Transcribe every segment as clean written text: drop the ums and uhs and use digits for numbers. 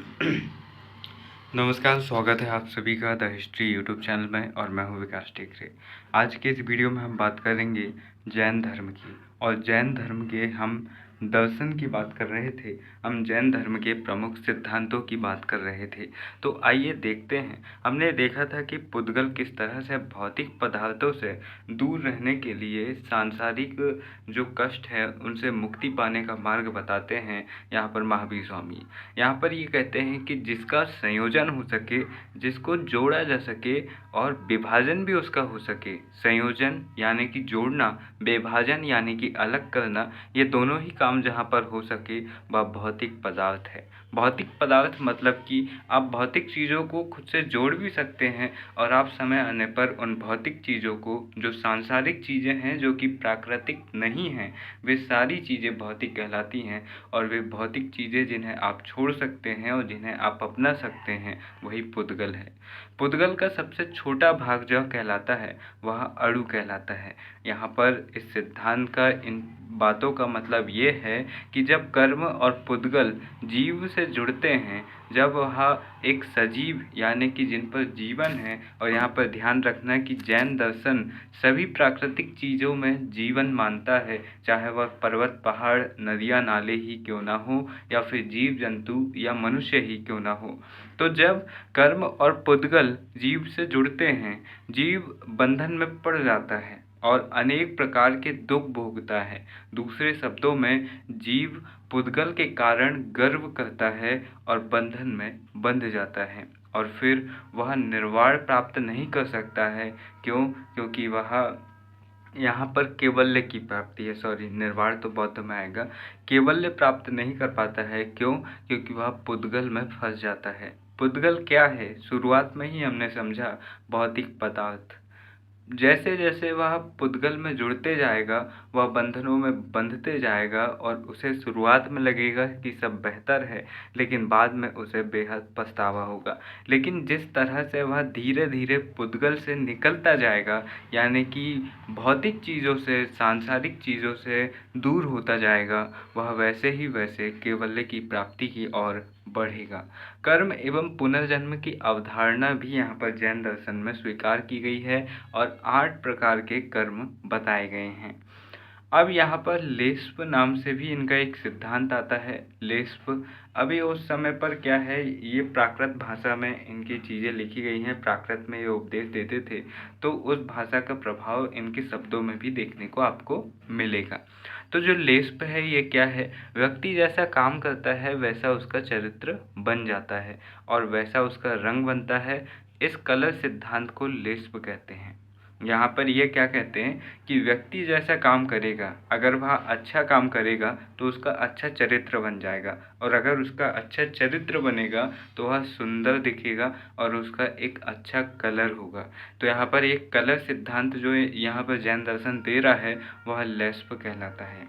नमस्कार, स्वागत है आप सभी का द हिस्ट्री यूट्यूब चैनल में और मैं हूं विकास टेकरे। आज के इस वीडियो में हम बात करेंगे जैन धर्म की। और जैन धर्म के हम दर्शन की बात कर रहे थे, हम जैन धर्म के प्रमुख सिद्धांतों की बात कर रहे थे। तो आइए देखते हैं। हमने देखा था कि पुद्गल किस तरह से भौतिक पदार्थों से दूर रहने के लिए सांसारिक जो कष्ट है उनसे मुक्ति पाने का मार्ग बताते हैं यहाँ पर महावीर स्वामी। यहाँ पर ये कहते हैं कि जिसका संयोजन हो सके, जिसको जोड़ा जा सके और विभाजन भी उसका हो सके। संयोजन यानी कि जोड़ना, विभाजन यानी कि अलग करना, ये दोनों ही काम जहाँ पर हो सके वह भौतिक पदार्थ है। भौतिक पदार्थ मतलब कि आप भौतिक चीज़ों को खुद से जोड़ भी सकते हैं और आप समय आने पर उन भौतिक चीज़ों को, जो सांसारिक चीज़ें हैं जो कि प्राकृतिक नहीं हैं, वे सारी चीज़ें भौतिक कहलाती हैं। और वे भौतिक चीज़ें जिन्हें आप छोड़ सकते हैं और जिन्हें आप अपना सकते हैं, वही पुद्गल है। पुद्गल का सबसे छोटा भाग जो कहलाता है वह अणु कहलाता है। यहाँ पर इस सिद्धांत का, इन बातों का मतलब ये है कि जब कर्म और पुद्गल जीव से जुड़ते हैं, जब वह एक सजीव यानी कि जिन पर जीवन है, और यहाँ पर ध्यान रखना कि जैन दर्शन सभी प्राकृतिक चीज़ों में जीवन मानता है, चाहे वह पर्वत, पहाड़, नदियाँ, नाले ही क्यों ना हो, या फिर जीव जंतु या मनुष्य ही क्यों ना हो। तो जब कर्म और पुद्गल जीव से जुड़ते हैं, जीव बंधन में पड़ जाता है और अनेक प्रकार के दुख भोगता है। दूसरे शब्दों में, जीव पुद्गल के कारण गर्व करता है और बंधन में बंध जाता है, और फिर वह निर्वाण प्राप्त नहीं कर सकता है। क्यों? क्योंकि वह यहाँ पर केवल्य की प्राप्ति है, निर्वाण तो बौद्ध में आएगा। केवल्य प्राप्त नहीं कर पाता है। क्यों? क्योंकि वह पुद्गल में फंस जाता है। पुद्गल क्या है? शुरुआत में ही हमने समझा, भौतिक पदार्थ। जैसे जैसे वह पुद्गल में जुड़ते जाएगा, वह बंधनों में बंधते जाएगा और उसे शुरुआत में लगेगा कि सब बेहतर है, लेकिन बाद में उसे बेहद पछतावा होगा। लेकिन जिस तरह से वह धीरे धीरे पुद्गल से निकलता जाएगा, यानी कि भौतिक चीज़ों से, सांसारिक चीज़ों से दूर होता जाएगा, वह वैसे ही वैसे केवल्य की प्राप्ति की ओर बढ़ेगा। कर्म एवं पुनर्जन्म की अवधारणा भी यहाँ पर जैन दर्शन में स्वीकार की गई है और 8 प्रकार के कर्म बताए गए हैं। अब यहाँ पर लेस्प नाम से भी इनका एक सिद्धांत आता है। लेस्प अभी उस समय पर क्या है, ये प्राकृत भाषा में इनकी चीज़ें लिखी गई हैं, प्राकृत में ये उपदेश देते थे, तो उस भाषा का प्रभाव इनके शब्दों में भी देखने को आपको मिलेगा। तो जो लेस्प है ये क्या है? व्यक्ति जैसा काम करता है वैसा उसका चरित्र बन जाता है और वैसा उसका रंग बनता है। इस कलर सिद्धांत को लेस्प कहते हैं। यहाँ पर ये क्या कहते हैं कि व्यक्ति जैसा काम करेगा, अगर वह अच्छा काम करेगा तो उसका अच्छा चरित्र बन जाएगा, और अगर उसका अच्छा चरित्र बनेगा तो वह सुंदर दिखेगा और उसका एक अच्छा कलर होगा। तो यहाँ पर एक कलर सिद्धांत जो यहाँ पर जैन दर्शन दे रहा है वह लेस्प कहलाता है।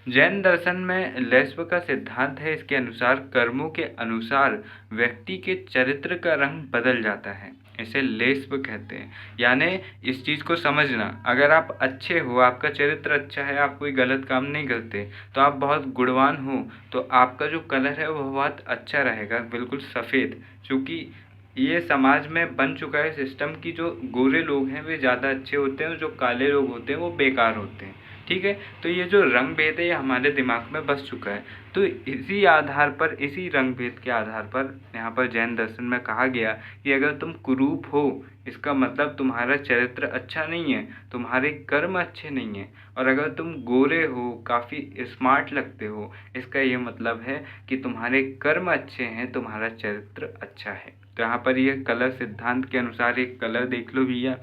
जैन दर्शन में लेस्प का सिद्धांत है, इसके अनुसार कर्मों के अनुसार व्यक्ति के चरित्र का रंग बदल जाता है, इसे लेस्प कहते हैं। यानी इस चीज़ को समझना, अगर आप अच्छे हो, आपका चरित्र अच्छा है, आप कोई गलत काम नहीं करते, तो आप बहुत गुणवान हो, तो आपका जो कलर है वह बहुत अच्छा रहेगा, बिल्कुल सफ़ेद। क्योंकि ये समाज में बन चुका है सिस्टम कि जो गोरे लोग हैं वे ज़्यादा अच्छे होते हैं और जो काले लोग होते हैं वो बेकार होते हैं। ठीक है, तो ये जो रंग भेद है ये हमारे दिमाग में बस चुका है। तो इसी आधार पर, इसी रंग भेद के आधार पर यहाँ पर जैन दर्शन में कहा गया कि अगर तुम कुरूप हो, इसका मतलब तुम्हारा चरित्र अच्छा नहीं है, तुम्हारे कर्म अच्छे नहीं हैं। और अगर तुम गोरे हो, काफ़ी स्मार्ट लगते हो, इसका ये मतलब है कि तुम्हारे कर्म अच्छे हैं, तुम्हारा चरित्र अच्छा है। तो यहाँ पर ये कलर सिद्धांत के अनुसार एक कलर देख लो भैया।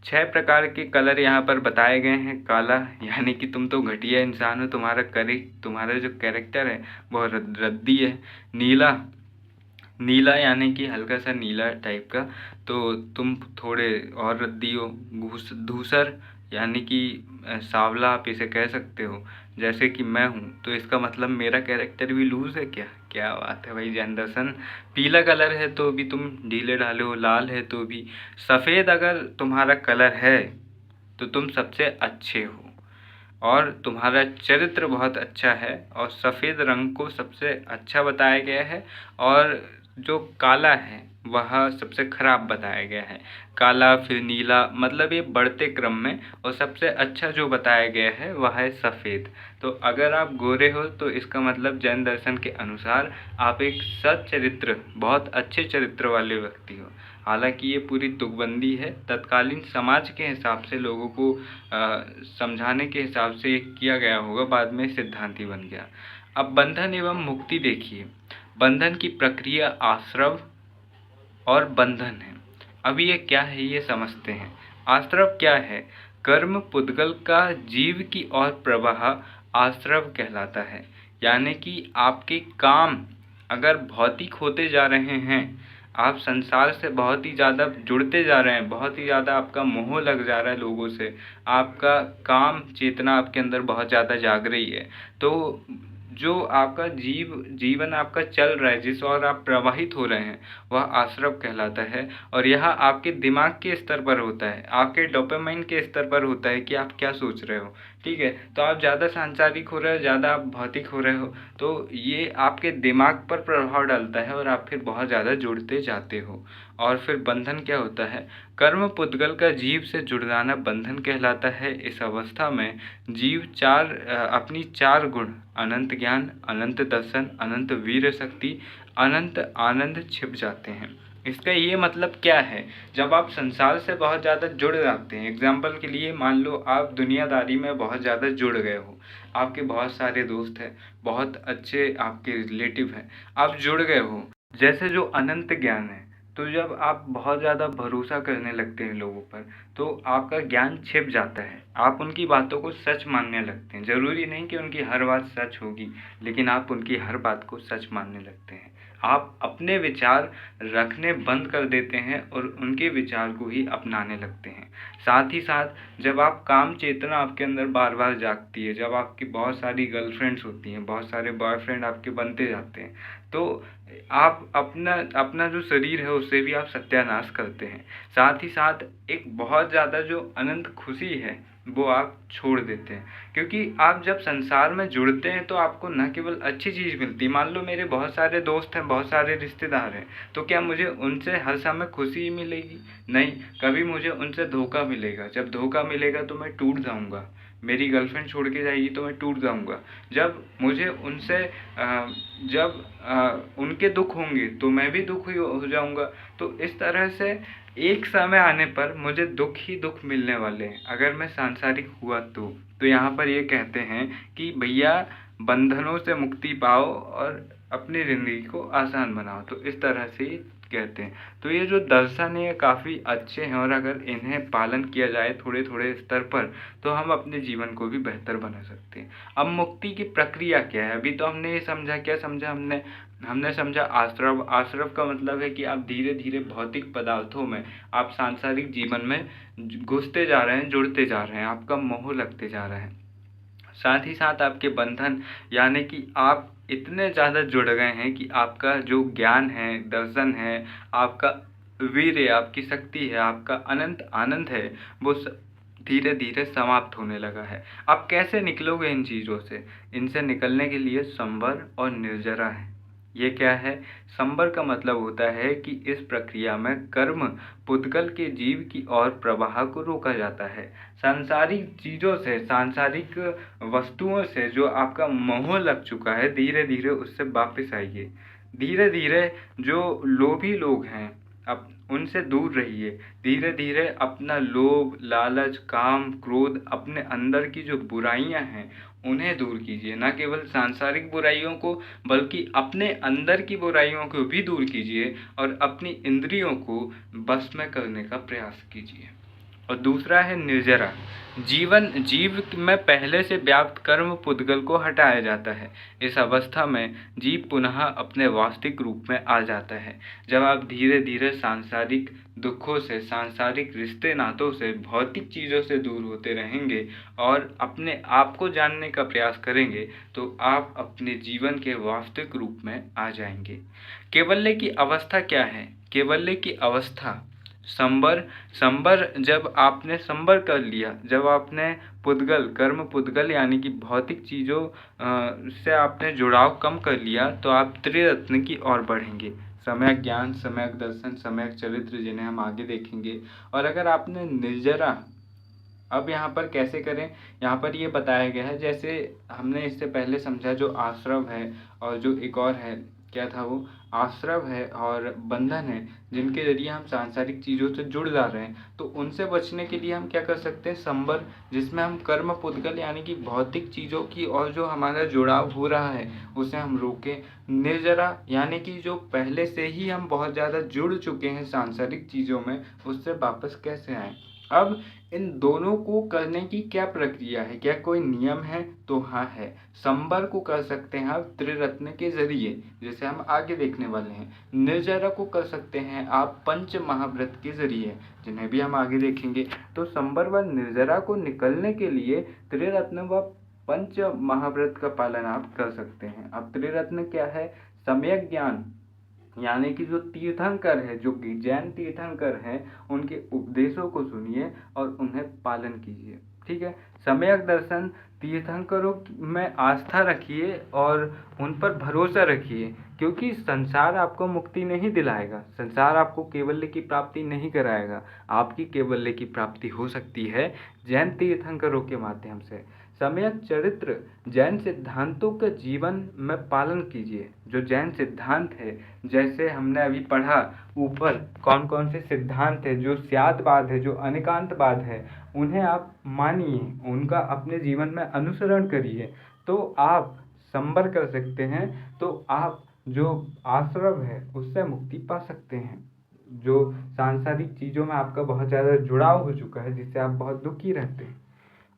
6 प्रकार के कलर यहाँ पर बताए गए हैं। काला यानी कि तुम तो घटिया इंसान हो, तुम्हारा जो कैरेक्टर है वो रद्दी है। नीला, नीला यानी कि हल्का सा नीला टाइप का, तो तुम थोड़े और रद्दी हो। धूसर यानी कि सांवला आप इसे कह सकते हो, जैसे कि मैं हूँ, तो इसका मतलब मेरा कैरेक्टर भी लूज़ है क्या? क्या बात है भाई जैन दर्शन। पीला कलर है तो भी तुम ढीले ढाले हो, लाल है तो भी। सफ़ेद अगर तुम्हारा कलर है तो तुम सबसे अच्छे हो। और तुम्हारा चरित्र बहुत अच्छा है और सफ़ेद रंग को सबसे अच्छा बताया गया है और जो काला है वह सबसे खराब बताया गया है। काला फिर नीला, मतलब ये बढ़ते क्रम में, और सबसे अच्छा जो बताया गया है वह है सफ़ेद। तो अगर आप गोरे हो तो इसका मतलब जैन दर्शन के अनुसार आप एक सत् चरित्र, बहुत अच्छे चरित्र वाले व्यक्ति हो। हालांकि ये पूरी तुकबंदी है, तत्कालीन समाज के हिसाब से लोगों को समझाने के हिसाब से किया गया होगा, बाद में सिद्धांति बन गया। अब बंधन एवं मुक्ति देखिए। बंधन की प्रक्रिया आश्रव और बंधन है। अब ये क्या है ये समझते हैं। आश्रव क्या है? कर्म पुद्गल का जीव की ओर प्रवाह आश्रव कहलाता है। यानी कि आपके काम अगर भौतिक होते जा रहे हैं, आप संसार से बहुत ही ज़्यादा जुड़ते जा रहे हैं, बहुत ही ज़्यादा आपका मोह लग जा रहा है लोगों से, आपका काम चेतना आपके अंदर बहुत ज़्यादा जाग रही है, तो जो आपका जीवन आपका चल रहा है, जिस ओर आप प्रवाहित हो रहे हैं, वह आश्रव कहलाता है। और यह आपके दिमाग के स्तर पर होता है, आपके डोपामाइन के स्तर पर होता है कि आप क्या सोच रहे हो। ठीक है, तो आप ज़्यादा सांसारिक हो रहे हो, ज़्यादा आप भौतिक हो रहे हो, तो ये आपके दिमाग पर प्रभाव डालता है और आप फिर बहुत ज़्यादा जुड़ते जाते हो। और फिर बंधन क्या होता है? कर्म पुद्गल का जीव से जुड़ जाना बंधन कहलाता है। इस अवस्था में जीव अपनी चार गुण, अनंत ज्ञान, अनंत दर्शन, अनंत वीर शक्ति, अनंत आनंद छिप जाते हैं। इसका ये मतलब क्या है? जब आप संसार से बहुत ज़्यादा जुड़ जाते हैं, एग्जाम्पल के लिए मान लो आप दुनियादारी में बहुत ज़्यादा जुड़ गए हो, आपके बहुत सारे दोस्त हैं, बहुत अच्छे आपके रिलेटिव हैं, आप जुड़ गए हो, जैसे जो अनंत ज्ञान है, तो जब आप बहुत ज़्यादा भरोसा करने लगते हैं लोगों पर, तो आपका ज्ञान छिप जाता है, आप उनकी बातों को सच मानने लगते हैं। ज़रूरी नहीं कि उनकी हर बात सच होगी, लेकिन आप उनकी हर बात को सच मानने लगते हैं। आप अपने विचार रखने बंद कर देते हैं और उनके विचार को ही अपनाने लगते हैं। साथ ही साथ जब आप काम चेतना आपके अंदर बार बार जागती है, जब आपकी बहुत सारी गर्लफ्रेंड्स होती हैं, बहुत सारे बॉयफ्रेंड आपके बनते जाते हैं, तो आप अपना अपना जो शरीर है उससे भी आप सत्यानाश करते हैं। साथ ही साथ एक बहुत ज़्यादा जो अनंत खुशी है वो आप छोड़ देते हैं, क्योंकि आप जब संसार में जुड़ते हैं तो आपको न केवल अच्छी चीज़ मिलती है। मान लो मेरे बहुत सारे दोस्त हैं, बहुत सारे रिश्तेदार हैं, तो क्या मुझे उनसे हर समय खुशी ही मिलेगी? नहीं, कभी मुझे उनसे धोखा मिलेगा। जब धोखा मिलेगा तो मैं टूट जाऊंगा। मेरी गर्लफ्रेंड छोड़ के जाएगी तो मैं टूट जाऊंगा। जब मुझे उनसे जब उनके दुख होंगे तो मैं भी दुख हो जाऊंगा। तो इस तरह से एक समय आने पर मुझे दुख ही दुख मिलने वाले हैं अगर मैं सांसारिक हुआ तो यहाँ पर ये कहते हैं कि भैया बंधनों से मुक्ति पाओ और अपनी ज़िंदगी को आसान बनाओ। तो इस तरह से ही कहते हैं। तो ये जो दर्शन है ये काफ़ी अच्छे हैं और अगर इन्हें पालन किया जाए थोड़े थोड़े स्तर पर तो हम अपने जीवन को भी बेहतर बना सकते हैं। अब मुक्ति की प्रक्रिया क्या है? अभी तो हमने ये समझा, क्या समझा हमने समझा आश्रव। आश्रव का मतलब है कि आप धीरे धीरे भौतिक पदार्थों में, आप सांसारिक जीवन में घुसते जा रहे हैं, जुड़ते जा रहे हैं, आपका मोह लगते जा रहा है। साथ ही साथ आपके बंधन, यानी कि आप इतने ज़्यादा जुड़ गए हैं कि आपका जो ज्ञान है, दर्शन है, आपका वीर है, आपकी शक्ति है, आपका अनंत आनंद है, वो धीरे धीरे समाप्त होने लगा है। आप कैसे निकलोगे इन चीज़ों से? इनसे निकलने के लिए संवर और निर्जरा है। ये क्या है? संवर का मतलब होता है कि इस प्रक्रिया में कर्म पुद्गल के जीव की ओर प्रवाह को रोका जाता है। सांसारिक चीज़ों से, सांसारिक वस्तुओं से जो आपका मोह लग चुका है, धीरे धीरे उससे वापस आइए। धीरे धीरे जो लोभी लोग हैं अब उनसे दूर रहिए। धीरे धीरे अपना लोभ, लालच, काम, क्रोध, अपने अंदर की जो बुराइयां हैं उन्हें दूर कीजिए। न केवल सांसारिक बुराइयों को बल्कि अपने अंदर की बुराइयों को भी दूर कीजिए और अपनी इंद्रियों को बस में करने का प्रयास कीजिए। और दूसरा है निर्जरा। जीव में पहले से व्याप्त कर्म पुद्गल को हटाया जाता है। इस अवस्था में जीव पुनः अपने वास्तविक रूप में आ जाता है। जब आप धीरे धीरे सांसारिक दुखों से, सांसारिक रिश्ते नातों से, भौतिक चीज़ों से दूर होते रहेंगे और अपने आप को जानने का प्रयास करेंगे तो आप अपने जीवन के वास्तविक रूप में आ जाएंगे। कैवल्य की अवस्था क्या है? कैवल्य की अवस्था संबर संबर जब आपने संबर कर लिया, जब आपने पुद्गल कर्म पुद्गल यानी कि भौतिक चीज़ों से आपने जुड़ाव कम कर लिया, तो आप त्रिरत्न की ओर बढ़ेंगे। सम्यक ज्ञान, सम्यक दर्शन, सम्यक चरित्र, जिन्हें हम आगे देखेंगे। और अगर आपने निर्जरा, अब यहाँ पर कैसे करें, यहाँ पर ये बताया गया है, जैसे हमने इससे पहले समझा जो आश्रव है और जो एक और है, क्या था वो, आश्रव है और बंधन है, जिनके जरिए हम सांसारिक चीज़ों से जुड़ जा रहे हैं, तो उनसे बचने के लिए हम क्या कर सकते हैं, संबर, जिसमें हम कर्म पुद्गल यानी कि भौतिक चीज़ों की और जो हमारा जुड़ाव हो रहा है उसे हम रोकें। निर्जरा यानी कि जो पहले से ही हम बहुत ज़्यादा जुड़ चुके हैं सांसारिक चीज़ों में, उससे वापस कैसे आएँ। अब इन दोनों को करने की क्या प्रक्रिया है, क्या कोई नियम है, तो हाँ है। संबर को कर सकते हैं आप त्रिरत्न के जरिए, जैसे हम आगे देखने वाले हैं। निर्जरा को कर सकते हैं आप पंच महाव्रत के जरिए, जिन्हें भी हम आगे देखेंगे। तो संबर व निर्जरा को निकलने के लिए त्रिरत्न व पंच महाव्रत का पालन आप कर सकते हैं। अब त्रिरत्न क्या है, सम्यक ज्ञान यानी कि जो तीर्थंकर है, जो जैन तीर्थंकर हैं, उनके उपदेशों को सुनिए और उन्हें पालन कीजिए। ठीक है। सम्यक दर्शन, तीर्थंकरों में आस्था रखिए और उन पर भरोसा रखिए, क्योंकि संसार आपको मुक्ति नहीं दिलाएगा, संसार आपको केवल्य की प्राप्ति नहीं कराएगा। आपकी केवल्य की प्राप्ति हो सकती है जैन तीर्थंकरों के माध्यम से। सम्यक चरित्र, जैन सिद्धांतों के जीवन में पालन कीजिए। जो जैन सिद्धांत है, जैसे हमने अभी पढ़ा ऊपर कौन कौन से सिद्धांत है, जो स्यादवाद है, जो अनेकांतवाद है, उन्हें आप मानिए, उनका अपने जीवन में अनुसरण करिए, तो आप संबर कर सकते हैं। तो आप जो आश्रव है उससे मुक्ति पा सकते हैं। जो सांसारिक चीज़ों में आपका बहुत ज़्यादा जुड़ाव हो चुका है, जिससे आप बहुत दुखी रहते हैं,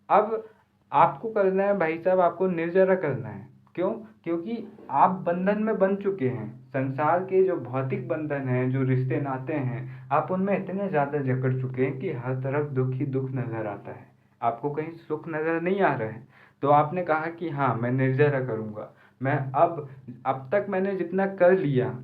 अब आपको करना है भाई साहब, आपको निर्जरा करना है। क्यों? क्योंकि आप बंधन में बन चुके हैं। संसार के जो भौतिक बंधन हैं, जो रिश्ते नाते हैं, आप उनमें इतने ज़्यादा जकड़ चुके हैं कि हर तरफ दुख ही दुख नज़र आता है, आपको कहीं सुख नज़र नहीं आ रहा है। तो आपने कहा कि हाँ मैं निर्जरा करूँगा, मैं अब तक मैंने जितना कर लिया,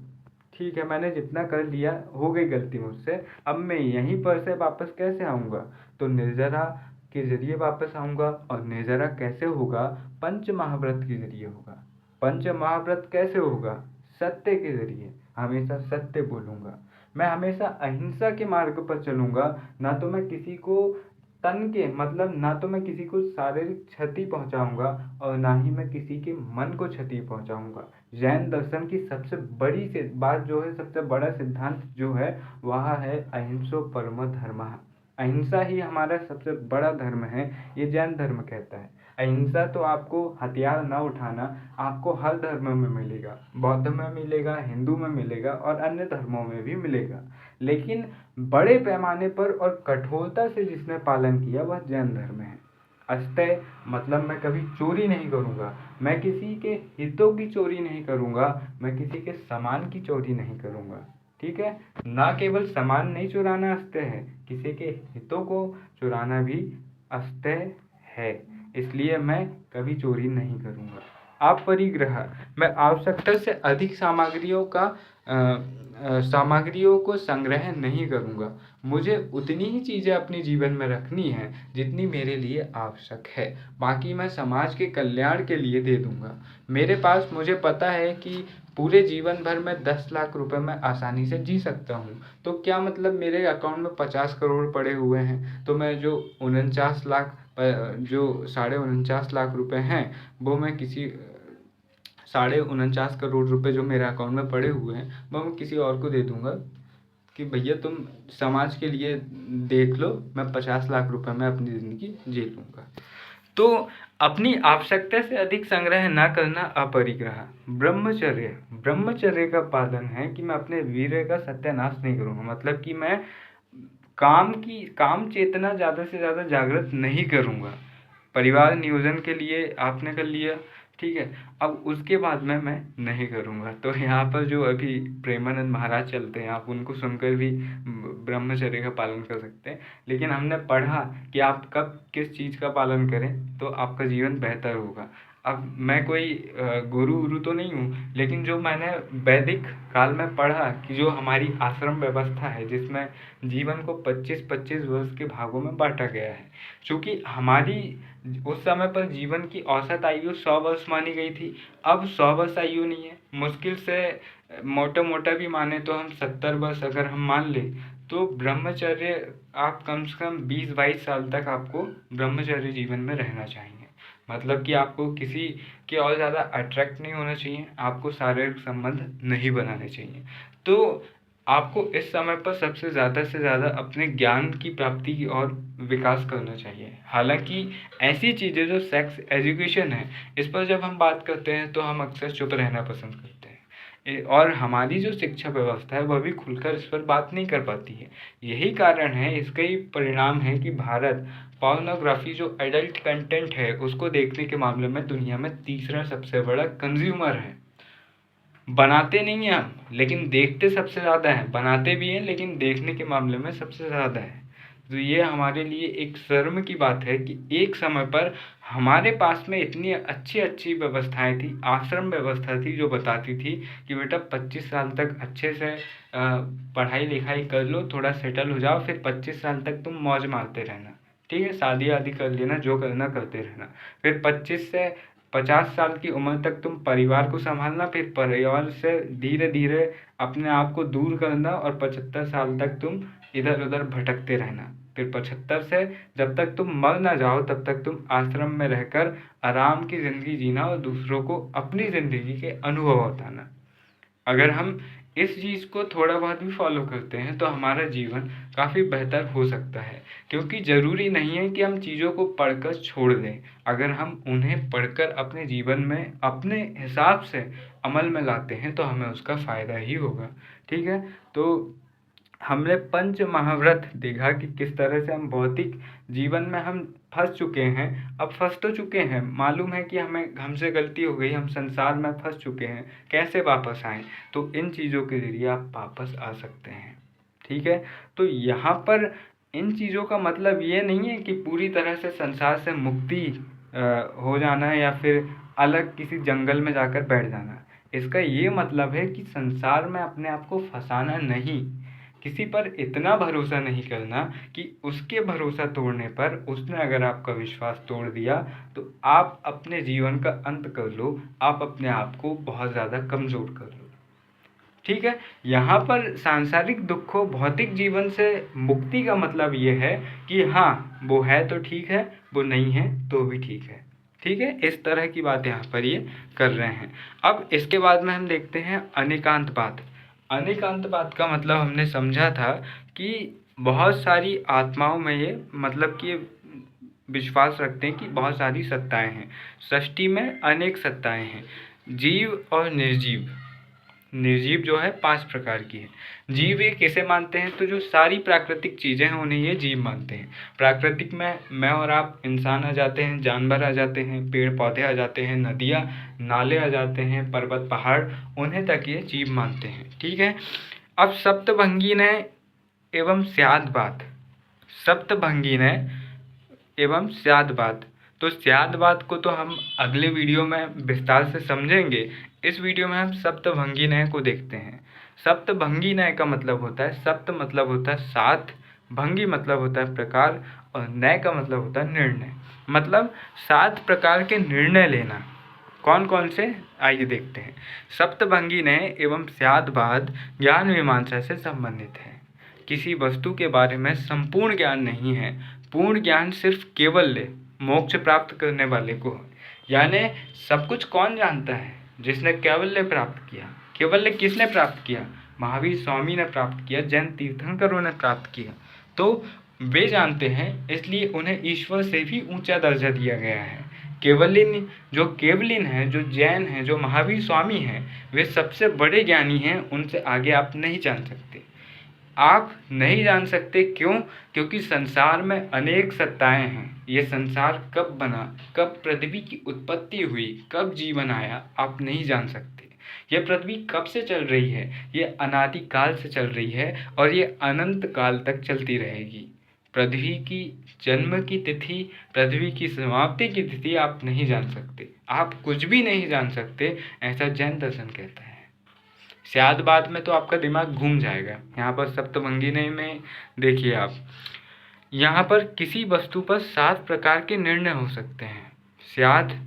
ठीक है, मैंने जितना कर लिया, हो गई गलती मुझसे, अब मैं यहीं पर से वापस कैसे आऊँगा, तो निर्जरा के जरिए वापस आऊँगा। और निर्जरा कैसे होगा, पंच महाव्रत के जरिए होगा। पंच महाव्रत कैसे होगा, सत्य के जरिए, हमेशा सत्य बोलूँगा, मैं हमेशा अहिंसा के मार्ग पर चलूँगा, ना तो मैं किसी को तन के मतलब ना तो मैं किसी को शारीरिक क्षति पहुंचाऊंगा और ना ही मैं किसी के मन को क्षति पहुंचाऊंगा। जैन दर्शन की सबसे बड़ी से बात जो है, सबसे बड़ा सिद्धांत जो है वह है अहिंसो परमो धर्मः। अहिंसा ही हमारा सबसे बड़ा धर्म है, ये जैन धर्म कहता है। अहिंसा तो आपको हथियार न उठाना आपको हर धर्म में मिलेगा, बौद्ध में मिलेगा, हिंदू में मिलेगा और अन्य धर्मों में भी मिलेगा, लेकिन बड़े पैमाने पर और कठोरता से जिसने पालन किया वह जैन धर्म है। अस्तय मतलब मैं कभी चोरी नहीं करूँगा, मैं किसी के हितों की चोरी नहीं करूँगा, मैं किसी के सामान की चोरी नहीं करूँगा। ठीक है, ना केवल सामान नहीं चुराना अस्तय है, किसी के हितों को चुराना भी अस्तय है, इसलिए मैं कभी चोरी नहीं करूँगा। अपरिग्रह, मैं आवश्यकता से अधिक सामग्रियों को संग्रह नहीं करूँगा। मुझे उतनी ही चीज़ें अपने जीवन में रखनी है जितनी मेरे लिए आवश्यक है, बाकी मैं समाज के कल्याण के लिए दे दूँगा। मेरे पास, मुझे पता है कि पूरे जीवन भर में 10 लाख रुपए मैं आसानी से जी सकता हूँ, तो क्या मतलब मेरे अकाउंट में 50 करोड़ पड़े हुए हैं, तो मैं जो 49 लाख जो 49.5 लाख रुपए हैं, वो मैं किसी 49.5 करोड़ रुपए जो मेरे अकाउंट में पड़े हुए हैं, वो मैं किसी और को दे दूंगा कि भैया तुम समाज के लिए देख लो, मैं 50 लाख रुपए में अपनी ज़िंदगी जी लूँगा। तो अपनी आवश्यकता से अधिक संग्रह ना करना अपरिग्रह। ब्रह्मचर्य का पालन है कि मैं अपने वीर्य का सत्यानाश नहीं करूँगा, मतलब कि मैं काम चेतना ज़्यादा से ज़्यादा जागृत नहीं करूँगा। परिवार नियोजन के लिए आपने कर लिया, ठीक है, अब उसके बाद में मैं नहीं करूँगा। तो यहाँ पर जो अभी प्रेमानंद महाराज चलते हैं, आप उनको सुनकर भी ब्रह्मचर्य का पालन कर सकते हैं। लेकिन हमने पढ़ा कि आप कब किस चीज़ का पालन करें तो आपका जीवन बेहतर होगा। अब मैं कोई गुरु वुरु तो नहीं हूँ, लेकिन जो मैंने वैदिक काल में पढ़ा कि जो हमारी आश्रम व्यवस्था है जिसमें जीवन को 25-25 वर्ष के भागों में बांटा गया है। चूँकि हमारी उस समय पर जीवन की औसत आयु 100 वर्ष मानी गई थी, अब 100 वर्ष आयु नहीं है। मुश्किल से मोटा मोटा भी माने तो हम 70 वर्ष अगर हम मान लें, तो ब्रह्मचर्य आप कम से कम 20-22 साल तक आपको ब्रह्मचर्य जीवन में रहना चाहिए। मतलब कि आपको किसी के और ज़्यादा अट्रैक्ट नहीं होना चाहिए, आपको शारीरिक संबंध नहीं बनाने चाहिए। तो आपको इस समय पर सबसे ज़्यादा से ज़्यादा अपने ज्ञान की प्राप्ति की और विकास करना चाहिए। हालांकि ऐसी चीज़ें जो सेक्स एजुकेशन है, इस पर जब हम बात करते हैं तो हम अक्सर चुप रहना पसंद करते हैं। और हमारी जो शिक्षा व्यवस्था है वह भी खुलकर इस पर बात नहीं कर पाती है। यही कारण है, इसका ही परिणाम है कि भारत पोर्नोग्राफी जो एडल्ट कंटेंट है उसको देखने के मामले में दुनिया में तीसरा सबसे बड़ा कंज्यूमर है। बनाते नहीं हैं हम, लेकिन देखते सबसे ज़्यादा हैं। बनाते भी हैं लेकिन देखने के मामले में सबसे ज़्यादा है। तो ये हमारे लिए एक शर्म की बात है कि एक समय पर हमारे पास में इतनी अच्छी अच्छी व्यवस्थाएं थी, आश्रम व्यवस्था थी जो बताती थी कि बेटा 25 साल तक अच्छे से पढ़ाई लिखाई कर लो, थोड़ा सेटल हो जाओ, फिर 25 साल तक तुम मौज मारते रहना, ठीक है, शादी आदि कर लेना, जो करना करते रहना। फिर 25 से 50 साल की उम्र तक तुम परिवार को संभालना, फिर परिवार से धीरे धीरे अपने आप को दूर करना, और 75 साल तक तुम इधर उधर भटकते रहना। फिर 75 से जब तक तुम मर ना जाओ तब तक तुम आश्रम में रहकर आराम की ज़िंदगी जीना और दूसरों को अपनी ज़िंदगी के अनुभव बताना। अगर हम इस चीज़ को थोड़ा बहुत भी फॉलो करते हैं तो हमारा जीवन काफ़ी बेहतर हो सकता है। क्योंकि ज़रूरी नहीं है कि हम चीज़ों को पढ़कर छोड़ दें, अगर हम उन्हें पढ़कर अपने जीवन में अपने हिसाब से अमल में लाते हैं तो हमें उसका फ़ायदा ही होगा। ठीक है, तो हमने पंच महाव्रत देखा कि किस तरह से हम भौतिक जीवन में हम फंस चुके हैं। अब फंस तो चुके हैं, मालूम है कि हमसे गलती हो गई, हम संसार में फंस चुके हैं, कैसे वापस आएं? तो इन चीज़ों के ज़रिए आप वापस आ सकते हैं। ठीक है, तो यहाँ पर इन चीज़ों का मतलब ये नहीं है कि पूरी तरह से संसार से मुक्ति हो जाना है या फिर अलग किसी जंगल में जाकर बैठ जाना। इसका ये मतलब है कि संसार में अपने आप को फंसाना नहीं, किसी पर इतना भरोसा नहीं करना कि उसके भरोसा तोड़ने पर उसने अगर आपका विश्वास तोड़ दिया तो आप अपने जीवन का अंत कर लो, आप अपने आप को बहुत ज़्यादा कमज़ोर कर लो। ठीक है, यहाँ पर सांसारिक दुखों भौतिक जीवन से मुक्ति का मतलब ये है कि हाँ, वो है तो ठीक है, वो नहीं है तो भी ठीक है। ठीक है, इस तरह की बात यहाँ पर ये कर रहे हैं। अब इसके बाद में हम देखते हैं अनेकांतवाद। अनेकांतवाद का मतलब हमने समझा था कि बहुत सारी आत्माओं में ये मतलब कि विश्वास रखते हैं कि बहुत सारी सत्ताएं हैं, सृष्टि में अनेक सत्ताएं हैं, जीव और निर्जीव। निर्जीव जो है 5 प्रकार की है। जीव ये किसे मानते हैं, तो जो सारी प्राकृतिक चीज़ें हैं उन्हें ये जीव मानते हैं। प्राकृतिक में मैं और आप इंसान आ जाते हैं, जानवर आ जाते हैं, पेड़ पौधे आ जाते हैं, नदियाँ नाले आ जाते हैं, पर्वत पहाड़, उन्हें तक ये जीव मानते हैं। ठीक है, अब सप्तभंगीन एवं स्यादवाद, सप्तभंगीन एवं स्यादवाद। तो स्यादवाद को तो हम अगले वीडियो में विस्तार से समझेंगे। इस वीडियो में हम सप्तभंगी नय को देखते हैं। सप्तभंगी नय का मतलब होता है, सप्त मतलब होता है 7, भंगी मतलब होता है प्रकार, और नय का मतलब होता है निर्णय। मतलब 7 प्रकार के निर्णय लेना। कौन कौन से, आइए देखते हैं। सप्तभंगी नय एवं स्यादवाद ज्ञान मीमांसा से संबंधित है। किसी वस्तु के बारे में संपूर्ण ज्ञान नहीं है, पूर्ण ज्ञान सिर्फ केवल ले मोक्ष प्राप्त करने वाले को है। यानी सब कुछ कौन जानता है, जिसने कैवल्य प्राप्त किया। कैवल्य किसने प्राप्त किया, महावीर स्वामी ने प्राप्त किया, जैन तीर्थंकरों ने प्राप्त किया। तो वे जानते हैं, इसलिए उन्हें ईश्वर से भी ऊंचा दर्जा दिया गया है। केवलिन है, जो जैन हैं, जो महावीर स्वामी हैं, वे सबसे बड़े ज्ञानी हैं, उनसे आगे आप नहीं जान सकते। आप नहीं जान सकते क्यों, क्योंकि संसार में अनेक सत्ताएं हैं। ये संसार कब बना, कब पृथ्वी की उत्पत्ति हुई, कब जीवन आया, आप नहीं जान सकते। यह पृथ्वी कब से चल रही है, ये अनादि काल से चल रही है और ये अनंत काल तक चलती रहेगी। पृथ्वी की जन्म की तिथि, पृथ्वी की समाप्ति की तिथि आप नहीं जान सकते, आप कुछ भी नहीं जान सकते, ऐसा जैन दर्शन कहता है। स्यादबाद में तो आपका दिमाग घूम जाएगा। यहाँ पर सप्तभंगिनी में देखिए आप, यहाँ पर किसी वस्तु पर 7 प्रकार के निर्णय हो सकते हैं। स्याद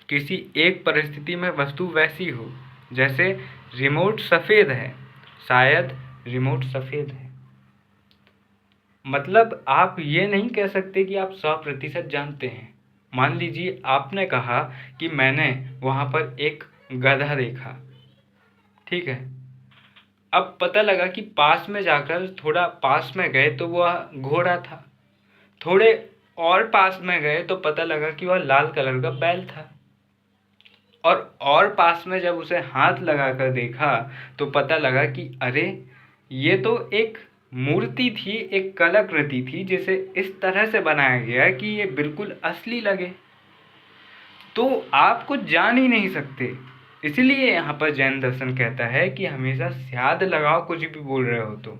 किसी एक परिस्थिति में वस्तु वैसी हो, जैसे रिमोट सफ़ेद है, शायद रिमोट सफ़ेद है। मतलब आप ये नहीं कह सकते कि आप 100% जानते हैं। मान लीजिए आपने कहा कि मैंने वहाँ पर एक गधा देखा, ठीक है। अब पता लगा कि पास में जाकर थोड़ा पास में गए तो वह घोड़ा था, थोड़े और पास में गए तो पता लगा कि वह लाल कलर का बैल था, और पास में जब उसे हाथ लगाकर देखा तो पता लगा कि अरे ये तो एक मूर्ति थी, एक कलाकृति थी, जिसे इस तरह से बनाया गया कि ये बिल्कुल असली लगे। तो आप कुछ जान ही नहीं सकते। इसलिए यहाँ पर जैन दर्शन कहता है कि हमेशा स्याद लगाओ, कुछ भी बोल रहे हो तो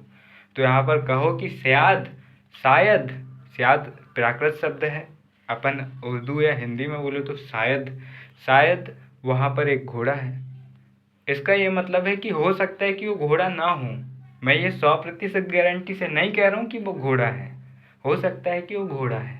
यहाँ पर कहो कि स्याद, शायद, स्याद प्राकृत शब्द है, अपन उर्दू या हिंदी में बोले तो शायद वहाँ पर एक घोड़ा है। इसका ये मतलब है कि हो सकता है कि वो घोड़ा ना हो। मैं ये 100% गारंटी से नहीं कह रहा हूँ कि वो घोड़ा है, हो सकता है कि वो घोड़ा है।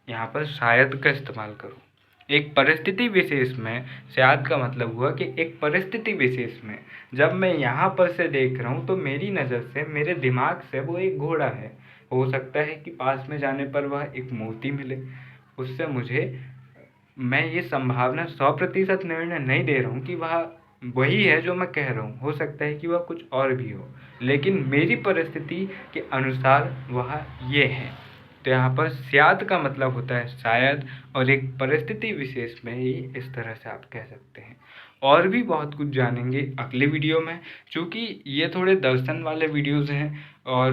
यहाँ पर शायद का इस्तेमाल करो। एक परिस्थिति विशेष में शायद का मतलब हुआ कि एक परिस्थिति विशेष में जब मैं यहाँ पर से देख रहा हूँ तो मेरी नज़र से, मेरे दिमाग से वो एक घोड़ा है। हो सकता है कि पास में जाने पर वह एक मूर्ति मिले, उससे मुझे, मैं ये संभावना 100% निर्णय नहीं दे रहा हूँ कि वह वही है जो मैं कह रहा हूँ, हो सकता है कि वह कुछ और भी हो, लेकिन मेरी परिस्थिति के अनुसार वह ये है। तो यहाँ पर स्याद का मतलब होता है शायद, और एक परिस्थिति विशेष में ही इस तरह से आप कह सकते हैं। और भी बहुत कुछ जानेंगे अगले वीडियो में, क्योंकि ये थोड़े दर्शन वाले वीडियोज़ हैं और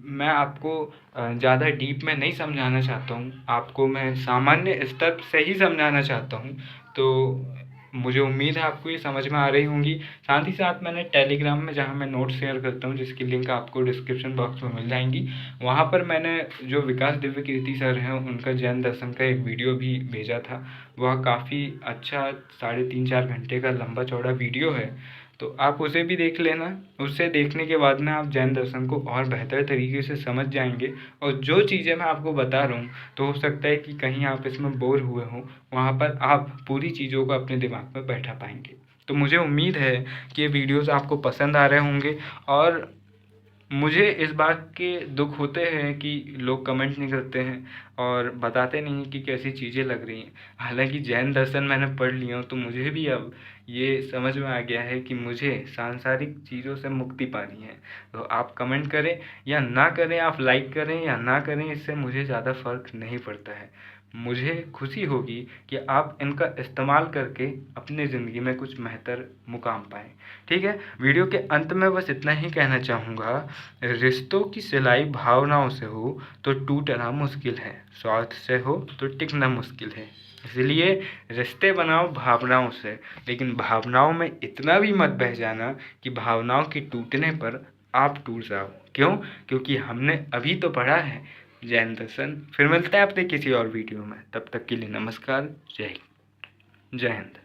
मैं आपको ज़्यादा डीप में नहीं समझाना चाहता हूँ, आपको मैं सामान्य स्तर से ही समझाना चाहता हूँ। तो मुझे उम्मीद है आपको ये समझ में आ रही होंगी। साथ ही साथ मैंने टेलीग्राम में, जहाँ मैं नोट शेयर करता हूँ, जिसकी लिंक आपको डिस्क्रिप्शन बॉक्स में मिल जाएंगी, वहाँ पर मैंने जो विकास दिव्य कीर्ति सर हैं उनका जैन दर्शन का एक वीडियो भी भेजा था। वह काफ़ी अच्छा 3.5-4 घंटे का लंबा चौड़ा वीडियो है, तो आप उसे भी देख लेना। उसे देखने के बाद में आप जैन दर्शन को और बेहतर तरीके से समझ जाएंगे, और जो चीज़ें मैं आपको बता रहा हूँ तो हो सकता है कि कहीं आप इसमें बोर हुए हों, वहाँ पर आप पूरी चीज़ों को अपने दिमाग में बैठा पाएंगे। तो मुझे उम्मीद है कि ये वीडियोज़ आपको पसंद आ रहे होंगे, और मुझे इस बात के दुख होते हैं कि लोग कमेंट नहीं करते हैं और बताते नहीं हैं कि कैसी चीज़ें लग रही हैं। हालांकि जैन दर्शन मैंने पढ़ लिया हूँ, तो मुझे भी अब ये समझ में आ गया है कि मुझे सांसारिक चीज़ों से मुक्ति पानी है। तो आप कमेंट करें या ना करें, आप लाइक करें या ना करें, इससे मुझे ज़्यादा फ़र्क नहीं पड़ता है। मुझे खुशी होगी कि आप इनका इस्तेमाल करके अपनी ज़िंदगी में कुछ बेहतर मुकाम पाएँ। ठीक है, वीडियो के अंत में बस इतना ही कहना चाहूँगा, रिश्तों की सिलाई भावनाओं से हो तो टूटना मुश्किल है, स्वार्थ से हो तो टिकना मुश्किल है। इसलिए रिश्ते बनाओ भावनाओं से, लेकिन भावनाओं में इतना भी मत बह जाना कि भावनाओं के टूटने पर आप टूट जाओ। क्यों? क्योंकि हमने अभी तो पढ़ा है जैन दर्शन। फिर मिलते हैं अपने किसी और वीडियो में, तब तक के लिए नमस्कार, जय हिंद, जय हिंद।